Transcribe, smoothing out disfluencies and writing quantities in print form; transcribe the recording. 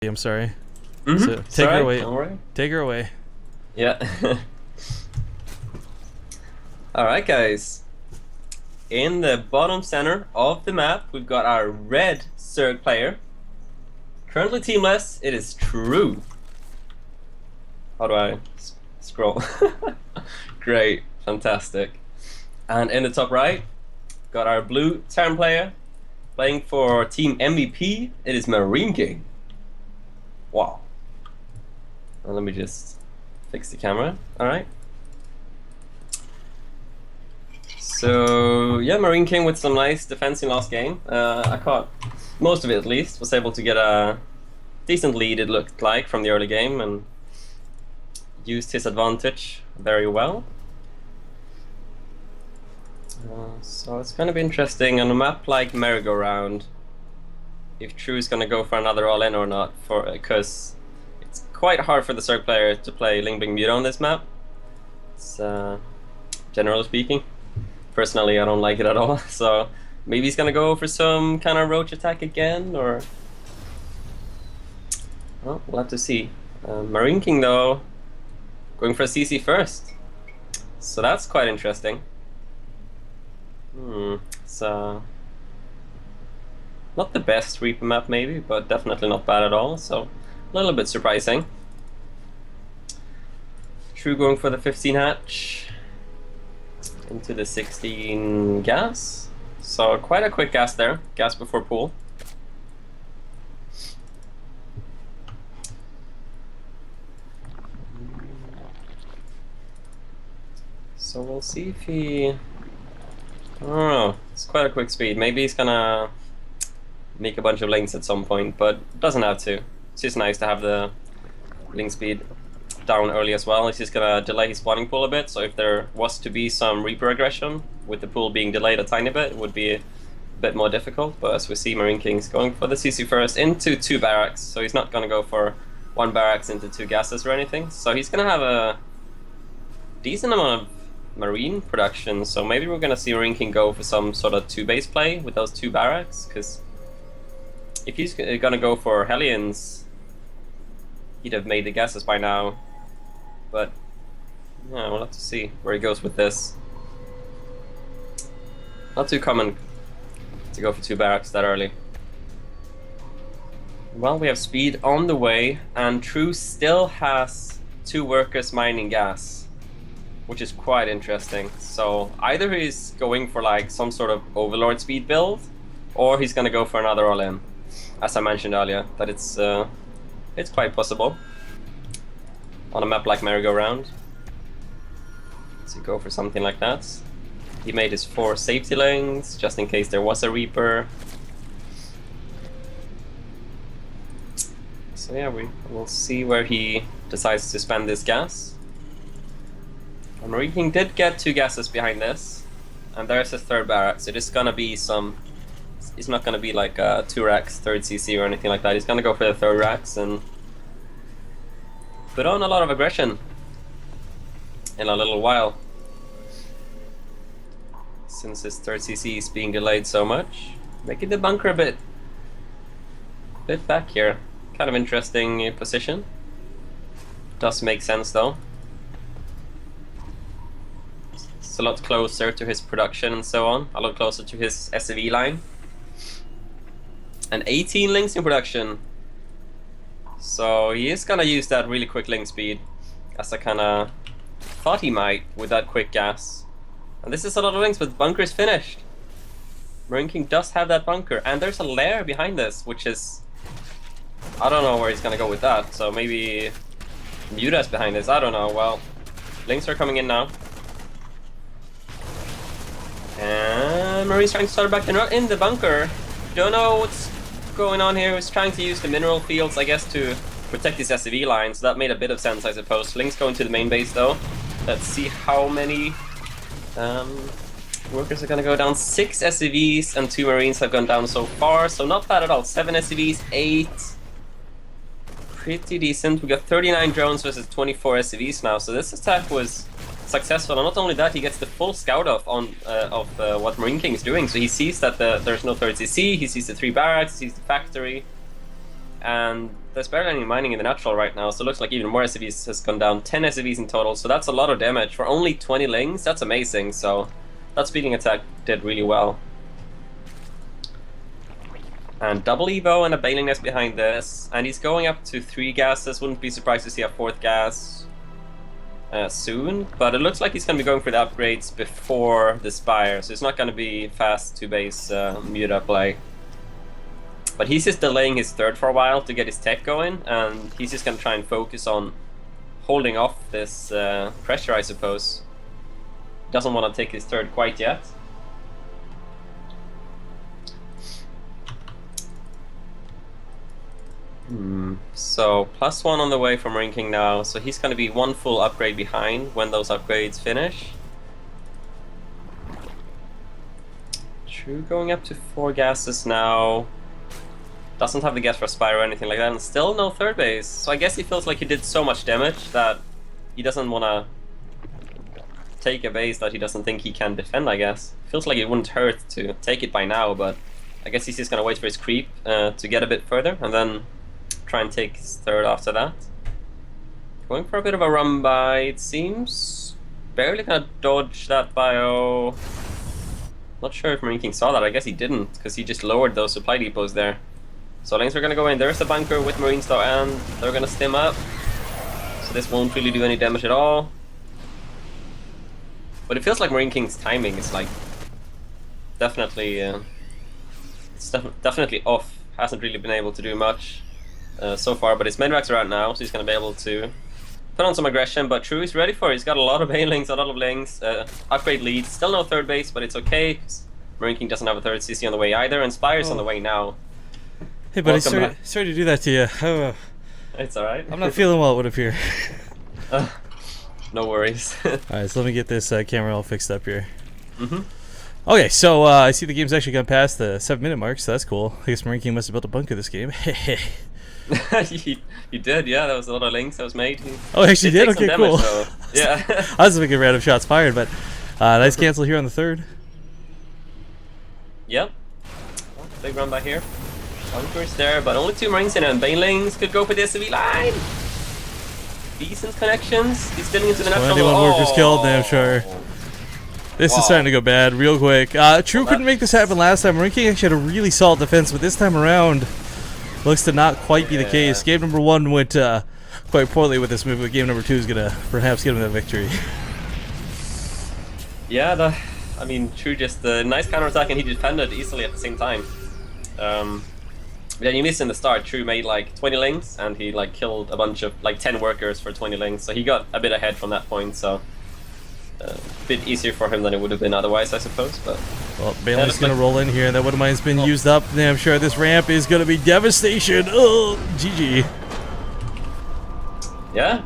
I'm sorry. Mm-hmm. So take her away. Don't worry. Take her away. Yeah. Alright guys. In the bottom center of the map, we've got our red Zerg player. Currently teamless, it is true. How do I scroll? Great, fantastic. And in the top right, got our blue Terran player. Playing for Team MVP, it is MarineKing. Wow. Well, let me just fix the camera. Alright. So, yeah, MarineKing with some nice defense in last game. I caught most of it at least. Was able to get a decent lead, it looked like, from the early game and used his advantage very well. So it's going to be interesting on a map like Merry-Go-Round if True is going to go for another all-in or not, because it's quite hard for the Zerg player to play Ling Bling Mute on this map. It's, generally speaking. Personally, I don't like it at all, so maybe he's going to go for some kind of roach attack again, or... Well, we'll have to see. MarineKing, though, going for a CC first. So that's quite interesting. It's not the best Reaper map maybe, but definitely not bad at all, so a little bit surprising. True going for the 15 hatch into the 16 gas, so quite a quick gas there, gas before pool. So we'll see if he... I don't know, it's quite a quick speed. Maybe he's gonna make a bunch of links at some point, but doesn't have to. It's just nice to have the link speed down early as well. It's just gonna delay his spawning pool a bit, so if there was to be some Reaper aggression, with the pool being delayed a tiny bit, it would be a bit more difficult. But as we see, MarineKing's going for the CC first into 2 barracks, so he's not gonna go for 1 barracks into 2 gases or anything. So he's gonna have a decent amount of marine production, so maybe we're gonna see MarineKing go for some sort of 2 base play with those 2 barracks, because if he's gonna go for Hellions, he'd have made the gases by now. But yeah, we'll have to see where he goes with this. Not too common to go for 2 barracks that early. Well, we have speed on the way, and True still has 2 workers mining gas, which is quite interesting. So either he's going for like some sort of Overlord speed build, or he's gonna go for another all-in, as I mentioned earlier. But it's quite possible on a map like Merry-Go-Round to go for something like that. He made his 4 safety links just in case there was a Reaper. So yeah, we'll see where he decides to spend this gas. MarineKing did get 2 gases behind this, and there's a 3rd barrack, so it's gonna be some... It's not gonna be like 2 racks, 3rd CC or anything like that. He's gonna go for the 3rd racks and put on a lot of aggression in a little while, since his 3rd CC is being delayed so much, making the bunker a bit back here. Kind of interesting position. Does make sense though. It's a lot closer to his production and so on, a lot closer to his SCV line. And 18 links in production. So he is gonna use that really quick link speed, as I kinda thought he might with that quick gas. And this is a lot of links, but the bunker is finished. MarineKing does have that bunker, and there's a lair behind this, which is... I don't know where he's gonna go with that, so maybe Muta's behind this, I don't know. Well, links are coming in now. And Marine's trying to start back in the bunker. Don't know what's going on here. He's trying to use the mineral fields, I guess, to protect his SCV line, so that made a bit of sense, I suppose. Link's going to the main base, though. Let's see how many workers are gonna go down. 6 SCVs and 2 Marines have gone down so far, so not bad at all. 7 SCVs, 8. Pretty decent. We got 39 drones versus 24 SCVs now, so this attack was successful. And not only that, he gets the full scout off on what MarineKing is doing. So he sees that there's no 3rd CC, he sees the 3 barracks, he sees the factory, and there's barely any mining in the natural right now, so it looks like even more SCVs has gone down. 10 SCVs in total, so that's a lot of damage. For only 20 lings, that's amazing, so that speeding attack did really well. And double Evo and a bailing nest behind this, and he's going up to 3 gases. Wouldn't be surprised to see a 4th gas soon, but it looks like he's going to be going for the upgrades before the Spire, so it's not going to be fast to base Muta play. But he's just delaying his 3rd for a while to get his tech going, and he's just going to try and focus on holding off this pressure, I suppose. Doesn't want to take his 3rd quite yet. So +1 on the way from MarineKing now, so he's going to be 1 full upgrade behind when those upgrades finish. True going up to 4 gases now. Doesn't have the gas for a Spire or anything like that, and still no 3rd base. So I guess he feels like he did so much damage that he doesn't want to take a base that he doesn't think he can defend, I guess. Feels like it wouldn't hurt to take it by now, but I guess he's just going to wait for his creep to get a bit further, and then try and take his 3rd after that. Going for a bit of a run by, it seems. Barely gonna dodge that bio. Not sure if MarineKing saw that, I guess he didn't, because he just lowered those supply depots there. So lanes are gonna go in, there's the bunker with Marines though, and they're gonna stim up. So this won't really do any damage at all. But it feels like MarineKing's timing is like definitely it's definitely off. Hasn't really been able to do much so far, but his medvacs are out now, so he's going to be able to put on some aggression. But True is ready for it. He's got a lot of bailings, a lot of lings, upgrade leads. Still no 3rd base, but it's okay, because MarineKing doesn't have a 3rd CC on the way either, and Spire's on the way now. Hey buddy, sorry to do that to you. It's alright. I'm not feeling well, it would appear. No worries. Alright, so let me get this camera all fixed up here. Okay, so I see the game's actually gone past the 7-minute mark, so that's cool. I guess MarineKing must have built a bunker this game. You did, yeah. That was a lot of links that was made. Oh, actually did? Okay, cool. Damage, yeah. I was thinking random shots fired, but nice cancel here on the 3rd. Yep. Big run by here. Bunker's there, but only 2 Marines in, and Banelings could go for the SCV line. Decent connections. He's stealing into the natural. 21 workers killed, damn sure. This is starting to go bad real quick. True couldn't make this happen last time. MarineKing actually had a really solid defense, but this time around looks to not quite be the case. Game number 1 went quite poorly with this move, but game number 2 is going to perhaps get him that victory. Yeah, I mean, True just a nice counterattack, and he defended easily at the same time. Yeah, you missed in the start. True made like 20 lings, and he like killed a bunch of like 10 workers for 20 lings, so he got a bit ahead from that point. So a bit easier for him than it would have been otherwise, I suppose. But well, Bailey's gonna roll in here. That one of mine's been used up. I'm sure this ramp is gonna be devastation. Oh, GG. Yeah.